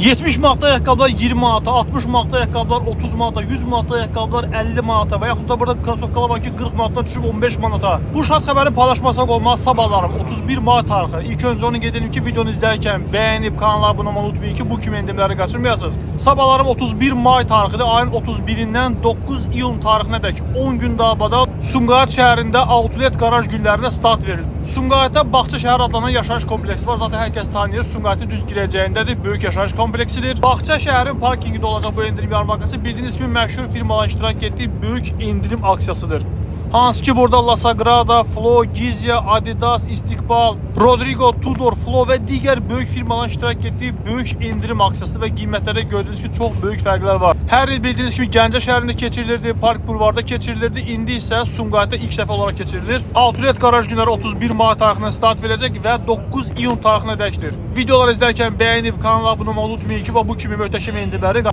70 manatda ayaqqabılar 20 manata, 60 manatda ayaqqabılar 30 manata, 100 manatda ayaqqabılar 50 manata və yaxud da burada krosovkalar var ki 40 manatdan düşüb 15 manata. Bu şart xəbəri paylaşmasaq olmaz. Sabahlarım 31 mart tarixi. İlk öncə onu qeyd edim ki, videonu izlərkən bəyənib kanala abunə olmayı unutmayın ki, bu kimi endimləri qaçırmayasınız. Sabahlarım 31 may tarixidir. Ayın 31-dən 9 iyun tarixinədək 10 gün davada Sumqayıt şəhərində outlet qaraj günlərinə start verildi. Sumqayıtda Bağça şəhər adlanan yaşayış kompleksi var. Zaten hər kəs tanıyır. Sumqayıtın düz girəcəyindədir. Böyük yaşayış kompleksidir. Bağça şəhərin parkingində olacaq bu endirim yarmarkası bildiğiniz kimi məşhur firmalar iştirak etdiyi böyük endirim aksiyasıdır. Hansı ki burada La Sagrada, Flo, Gizya, Adidas, İstiqbal, Rodrigo, Tudor, Flo və digər böyük firmaların iştirak etdiyi böyük endirim aksiyasıdır və qiymətlərdə gördüyünüz ki çox böyük fərqlər var. Hər il bildiğiniz kimi Gəncə şəhərində keçirilirdi, Park Bulvarda keçirilirdi. İndi isə Sumqayıtda ilk dəfə olaraq keçirilir. Outlet qaraj günləri 31 mart tarixindən start verəcək və 9 iyun tarixinədəkdir. Videoları izlərkən bəyənib kanala abunə olmayı unutmayın ki, bu kimi möhtəşəm endirimləri